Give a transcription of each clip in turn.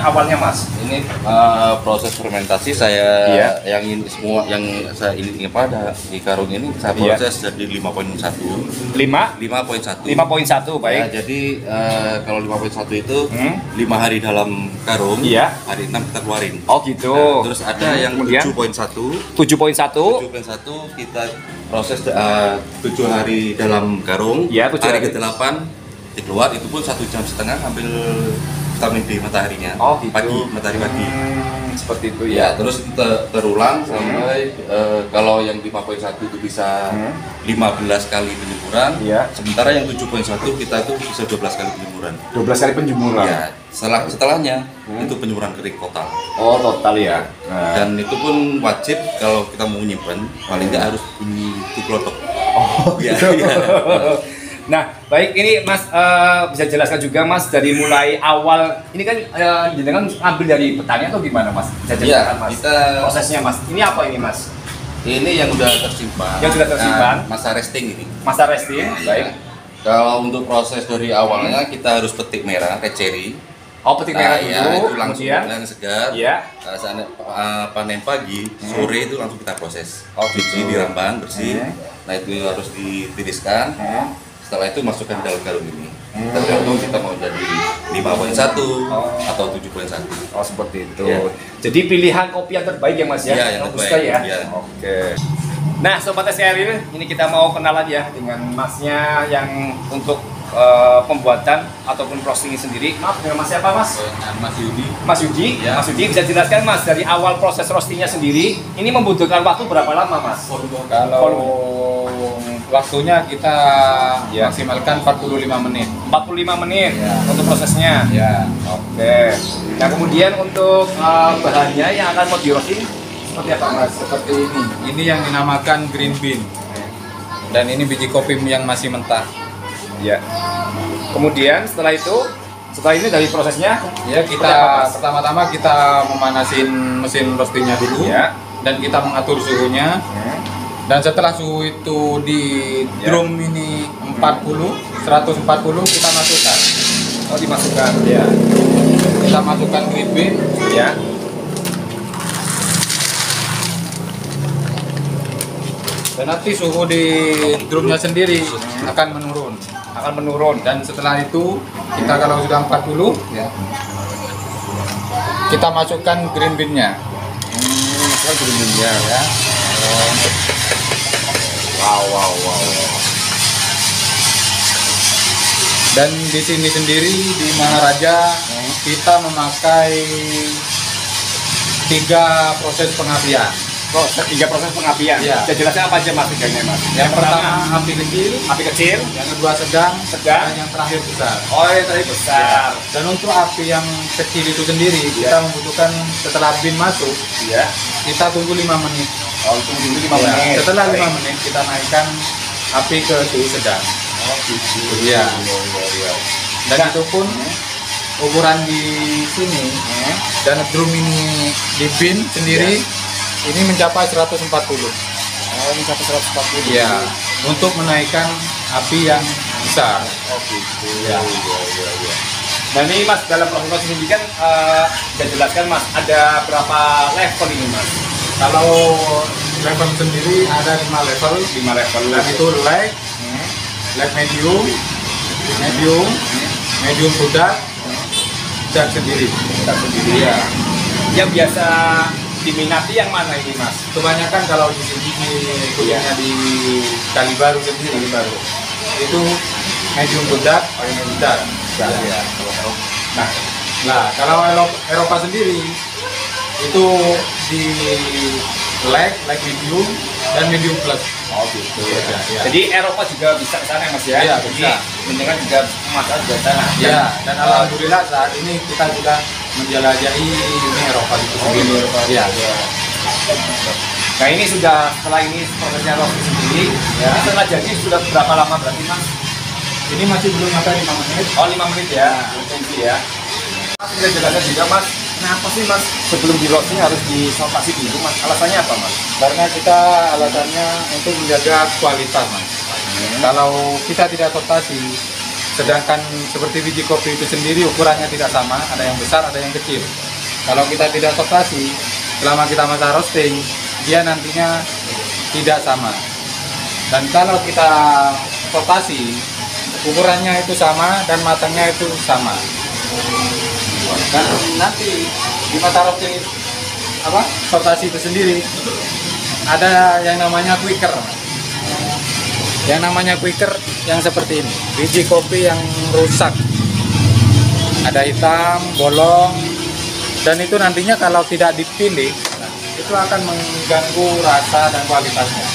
awalnya mas? Ini proses fermentasi saya yang ini semua yang saya ini pada di karung ini saya proses jadi 5.1. 5.1 baik. Ya, jadi kalau 5.1 itu 5 hari dalam karung, hari 6 kita keluarin. Oh gitu. Nah, terus ada yang 7.1 kita proses 7 hari dalam karung. Hari ke-8 dikeluar, itu pun 1,5 jam hampir vitamin D mataharinya. Oh gitu. Matahari pagi. Seperti itu ya. Terus terulang sampai kalau yang 5.1 itu bisa 15 kali penjemuran. Sementara yang 7.1 kita itu bisa 12 kali penjemuran. 12 kali penjemuran. Ya. Setelahnya itu penjemuran kering total. Oh total ya. Dan itu pun wajib kalau kita mau nyimpen paling nggak harus bunyi tuklotok. Oh gitu. Nah, baik ini Mas bisa jelaskan juga Mas dari mulai awal ini kan jenengan ambil dari petani atau gimana Mas? Bisa jelaskan Mas prosesnya Mas. Ini apa ini Mas? Ini yang udah tersimpan. Yang sudah tersimpan. Masa resting ini. Masa resting, baik. Kalau untuk proses dari awalnya kita harus petik merah, cherry. Oh, petik merah dulu, itu langsung kemudian segar. Saat panen pagi, sore itu langsung kita proses. Cuci, dirambang bersih. Nah itu harus ditiriskan. Setelah itu masukkan dalam karung ini. Tergantung kita mau jadi 5.1 atau 7.1. Oh seperti itu. Jadi pilihan kopi yang terbaik ya Mas ya. Yang terbaik. Oke. Nah Sobat SKRI, ini kita mau kenalan ya dengan Masnya yang untuk pembuatan ataupun roasting sendiri. Maaf dengan Mas siapa Mas? Mas Yudi. Mas Yudi. Mas Yudi bisa jelaskan Mas dari awal proses roastingnya sendiri ini membutuhkan waktu berapa lama Mas? Kalau waktunya kita maksimalkan 45 menit. 45 menit untuk prosesnya. Oke. Nah kemudian untuk bahannya yang akan mau di roasting seperti apa Mas? Seperti ini. Ini yang dinamakan green bean. Dan ini biji kopi yang masih mentah. Kemudian setelah ini dari prosesnya kita pertama-tama kita memanasin mesin roastingnya dulu dan kita mengatur suhunya. Dan setelah suhu itu di drum ini 140 kita masukkan. Oh dimasukkan. Kita masukkan green bean. Dan nanti suhu di drumnya sendiri akan menurun. Dan setelah itu kita kalau sudah 40 kita masukkan green bean-nya. Wow. Dan di sini sendiri di Maharaja kita memakai 3 proses pengapian. 3 proses pengapian. Bisa jelaskan apa aja Mas tiganya Mas? Yang pertama api kecil, yang kedua sedang, dan yang terakhir besar. Oh yang terakhir besar. Dan untuk api yang kecil itu sendiri kita membutuhkan setelah bean masuk, kita tunggu 5 menit. Tunggu dulu 5 menit. Setelah 5 menit kita naikkan api ke suhu sedang. Dan itu pun ukuran di sini dan drum ini di bean sendiri ini mencapai 140. Mencapai 140. Untuk menaikkan api yang besar. Nah ini Mas dalam proses ini kan bisa jelaskan Mas ada berapa level ini Mas? Kalau level sendiri ada 5 level. Dan itu light, medium budak, dan sendiri. Yang biasa diminati yang mana ini Mas? Kebanyakan kalau di sini khususnya di Kalibaru sendiri itu medium budak. Nah kalau Eropa sendiri itu di light medium dan medium plus. Jadi Eropa juga bisa ke sana Mas ya? Iya bisa. Mendengar juga masalah juga sana. Dan alhamdulillah saat ini kita sudah menjelajahi ini Eropa itu sendiri. Nah ini sudah setelah ini prosesnya roasting sendiri. Setelah jadi sudah berapa lama berarti Mas? Ini masih belum sampai 5 menit. Oh 5 menit ya. Mas bisa jelaskan juga Mas, kenapa sih Mas sebelum di roasting harus disopasi dulu Mas? Alasannya apa Mas? Karena kita alasannya untuk menjaga kualitas Mas. Kalau kita tidak sortasi, Sedangkan seperti biji kopi itu sendiri ukurannya tidak sama, ada yang besar, ada yang kecil. Kalau kita tidak sortasi, selama kita masa roasting, dia nantinya tidak sama. Dan kalau kita sortasi, ukurannya itu sama dan matangnya itu sama. Dan nanti di masa roasting sortasi itu sendiri ada yang namanya quicker. Yang namanya quicker yang seperti ini, biji kopi yang rusak, ada hitam, bolong, dan itu nantinya kalau tidak dipilih, itu akan mengganggu rasa dan kualitasnya.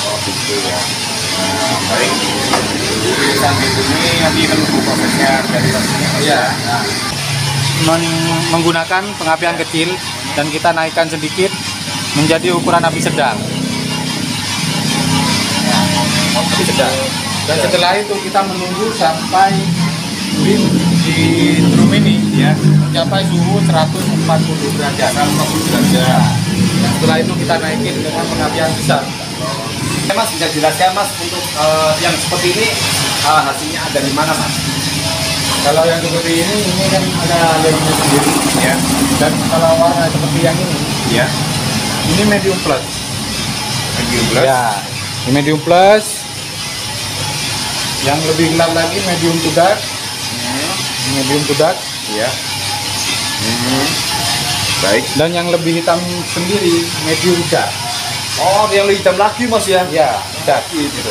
Oh gitu ya. Baik. Sambil ini nanti menunggu prosesnya dari prosesnya. Iya. Menggunakan pengapian kecil dan kita naikkan sedikit menjadi ukuran api sedang. Api sedang. Dan setelah itu kita menunggu sampai di drum ini ya mencapai suhu 140 derajat. Dan setelah itu kita naikin dengan pengapian besar. Mas bisa jelaskan Mas untuk yang seperti ini hasilnya ada di mana Mas? Kalau yang seperti ini kan ada lemnya sendiri ya. Dan kalau warna seperti yang ini ya, ini medium plus. Medium plus. Ya, ini medium plus. Yang lebih gelap lagi medium to dark. Medium to dark ya. Baik. Dan yang lebih hitam sendiri medium dark. Oh, yang lebih hitam lagi Mas ya? Ya, dark gitu.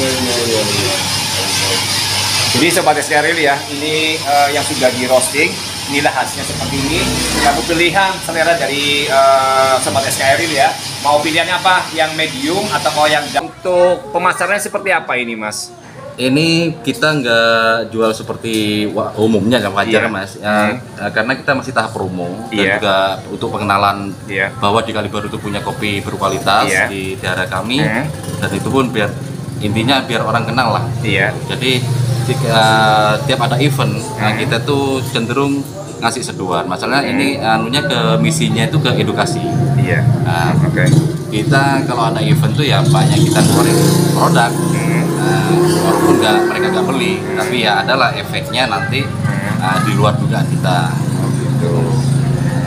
Iya. Jadi Sobat SKRIL ya, ini yang sudah di roasting, inilah hasilnya seperti ini. Satu pilihan selera dari Sobat SKRIL ya. Mau pilihannya apa? Yang medium atau yang untuk pemasarannya seperti apa ini Mas? Ini kita nggak jual seperti umumnya kan wajar Mas, karena kita masih tahap promo dan juga untuk pengenalan bahwa di Kalibaru itu punya kopi berkualitas di daerah kami, dan itu pun biar intinya biar orang kenal lah. Jadi tiap ada event, kita tuh cenderung ngasih seduhan. Masalahnya ini anunya ke misinya itu ke edukasi. Kita kalau ada event tuh ya banyak kita keluarin produk. Walaupun mereka nggak beli, tapi ya adalah efeknya nanti di luar dugaan kita.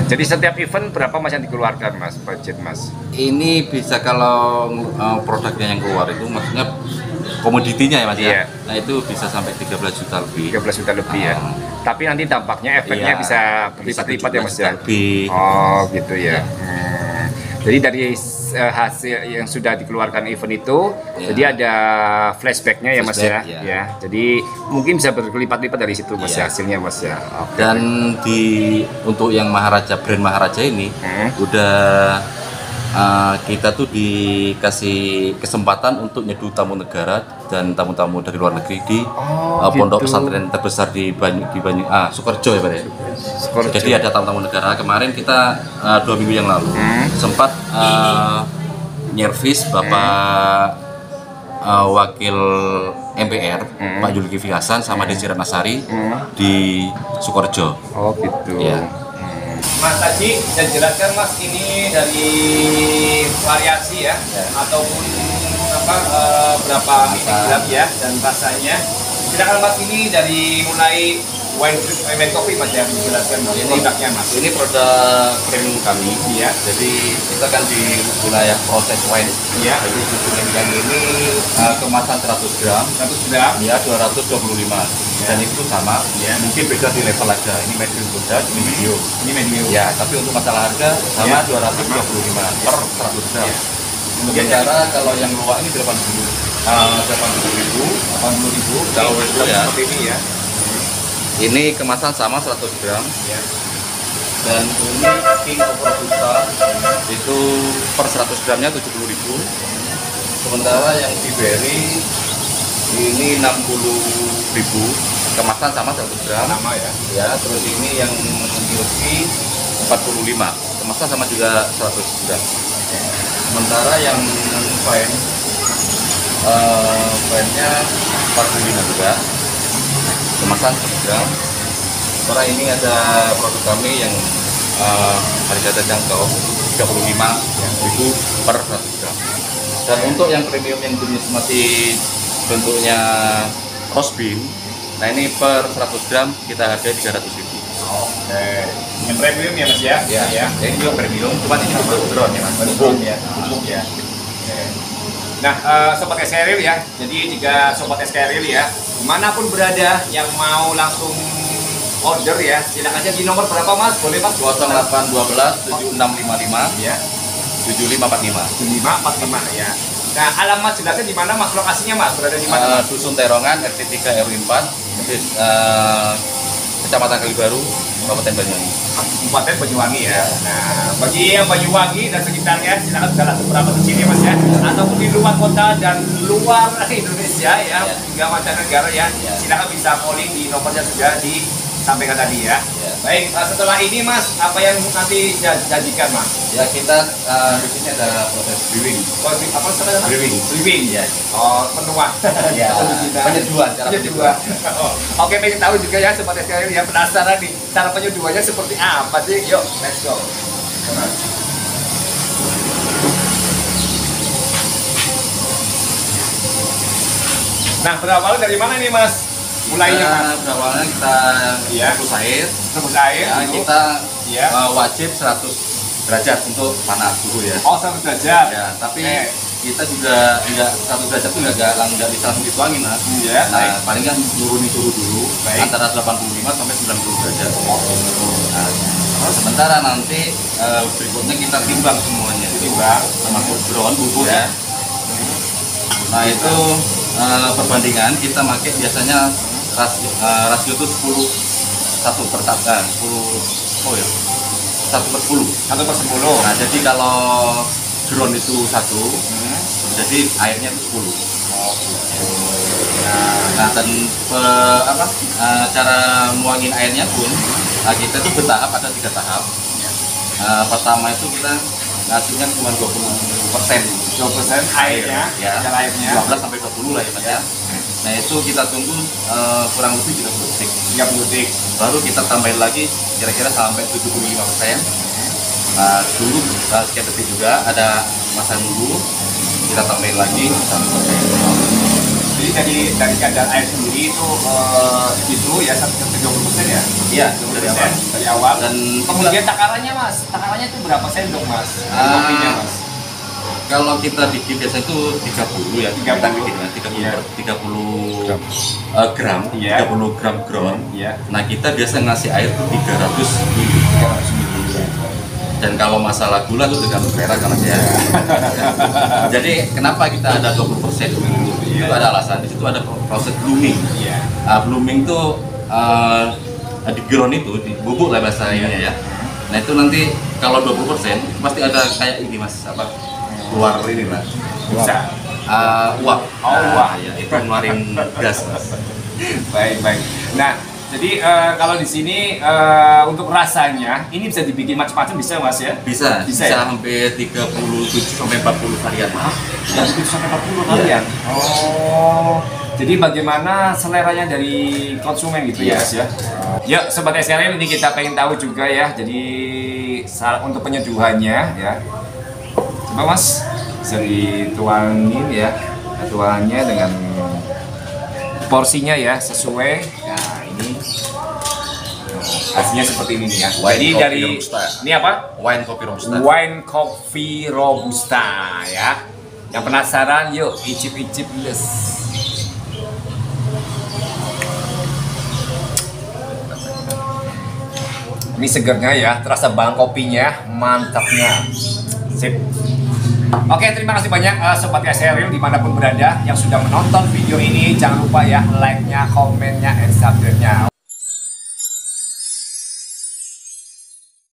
Jadi setiap event berapa Mas yang dikeluarkan Mas, budget Mas? Ini bisa kalau produknya yang keluar itu maksudnya komoditinya ya Mas ya. Nah itu bisa sampai 13 juta lebih. 13 juta lebih ya. Tapi nanti dampaknya efeknya bisa berlipat-lipat ya Mas ya. Lebih. Oh gitu ya. Jadi dari hasil yang sudah dikeluarkan event itu, jadi ada flashbacknya ya Mas ya. Jadi mungkin bisa berlipat-lipat dari situ Mas hasilnya Mas ya. Dan untuk yang Maharaja, brand Maharaja ini udah kita tuh dikasih kesempatan untuk nyeduh tamu negara dan tamu-tamu dari luar negeri di pondok pesantren terbesar di Sukorejo ya Pak ya. Jadi ada tamu-tamu negara. Kemarin kita 2 minggu yang lalu sempat nyervis Bapak Wakil MPR Pak Zulkifli Hasan sama Desi Ratnasari di Sukorejo. Oh gitu. Ya. Mas tadi saya jelaskan Mas ini dari variasi ya, ataupun berapa miligram ya dan rasanya. Silakan Mas, ini dari mulai wine coffee Mas ya, dijelaskan Mas produknya Mas. Ini produk premium kami jadi kita kan di wilayah proses wine jadi susu yang ini kemasan 100 gram ya 225 dan itu sama mungkin beda di level aja, ini medium produk, ini medium ya, tapi untuk masalah harga sama 225 per 100 gram. Sementara kalau yang luar ini 80.000 kalau itu seperti ini ya. Ini kemasan sama 100 gram dan ini King of Robusta itu per 100 gramnya 70.000. Sementara yang Berry ini 60.000 kemasan sama 100 gram ya. Terus ini yang Milky 45 kemasan sama juga 100 gram. Sementara yang Fine-nya 45 juga kemasan 1 gram. Sementara ini ada produk kami yang harga terjangkau 35.000 per 100 gram. Dan untuk yang premium yang jenis masih bentuknya roast beef. Nah ini per 100 gram kita hargai 300.000. Oke. Yang premium ya Mas ya? Ya. Ini juga premium, cuma ini untuk drone ya Mas. Drone ya. Ya. Oke. Nah, sobat SKRIL ya. Jadi jika sobat SKRIL ya, dimanapun berada yang mau langsung order ya, silakan aja di nomor berapa Mas? Boleh Mas? 0812 7655 ya. 7545. 7545 ya. Nah, alamat jelasnya di mana Mas? Lokasinya Mas? Berada di mana? Dusun Terongan, RT 3 RW 4, Kecamatan Kalibaru, Kabupaten Banyuwangi. Kabupaten Banyuwangi ya. Nah, bagi yang Banyuwangi dan sekitarnya silakan sudah langsung berapat ke sini Mas ya. Ataupun di luar kota dan luar Indonesia ya, hingga mancanegara ya. Silakan bisa calling di nomornya sudah disampaikan tadi ya. Baik, setelah ini Mas, apa yang nanti janjikan Mas? Ya kita di sini ada proses brewing. Apa namanya? Brewing ya. Oh, penuaan. Ya. Penyeduhan. Oke, pengen tahu juga ya sobat SKRIL yang penasaran nih cara penyeduhannya seperti apa sih? Yuk, let's go. Nah, berawal dari mana nih Mas? Mulainya berawalnya kita rebus air. Ya, kita wajib 100 derajat untuk panas dulu ya. Oh, 100 derajat. Ya, tapi kita juga enggak 100 derajat itu enggak bisa langsung dituangin Mas. Nah, paling kan nurunin suhu dulu antara 85 sampai 90 derajat. Nah, sementara nanti berikutnya kita timbang semuanya. Termasuk drone bubuk ya. Nah, itu perbandingan kita pakai biasanya rasio itu 1 per 10. 1/10. Nah, jadi kalau drone itu 1, jadi airnya itu 10. Nah, dan cara nuangin airnya pun kita itu bertahap, ada 3 tahap. Pertama itu kita ngasihnya cuma 20% airnya, ya, 12 sampai 20 lah ya Mas ya. Nah itu kita tunggu kurang lebih 30 detik. Baru kita tambahin lagi kira-kira sampai 75%. Nah dulu sekian detik juga ada masa nunggu, kita tambahin lagi 1%. Jadi dari kadar air sendiri itu ya 30% ya? Iya, dari awal. Dan kemudian takarannya Mas, takarannya itu berapa sendok Mas? Kopinya Mas? Kalau kita bikin biasa itu 30 ya, kita bikin 30 gram, 30 gram ground. Nah kita biasa ngasih air itu 300 ml. Dan kalau masalah gula itu tergantung selera kalau saya. Jadi kenapa kita ada 20% itu ada alasan. Di situ ada proses blooming. Blooming itu di ground itu di bubuk lah bahasanya ya. Nah itu nanti kalau 20% pasti ada kayak ini Mas keluar ini Mas. Uap. Uap ya itu ngeluarin gas Mas. Baik. Nah, jadi kalau di sini untuk rasanya ini bisa dibikin macam-macam bisa Mas ya? Bisa ya? Sampai 37 sampai 40 varian Mas. Ya, 37 sampai 40 varian. Oh. Jadi bagaimana seleranya dari konsumen gitu ya Mas ya? Ya, sobat SKRIL ini kita pengen tahu juga ya. Jadi untuk penyeduhannya ya. Coba Mas bisa dituangin ya. Tuangannya dengan porsinya ya sesuai. Nah, ini hasilnya seperti ini nih ya. Jadi dari ini apa? Wine Coffee Robusta ya. Yang penasaran yuk icip-icip les. Ini segernya ya, terasa bang kopinya, mantapnya. Sip. Oke, terima kasih banyak Sobat SKRIL dimanapun berada yang sudah menonton video ini. Jangan lupa ya like-nya, komennya, and subscribe-nya.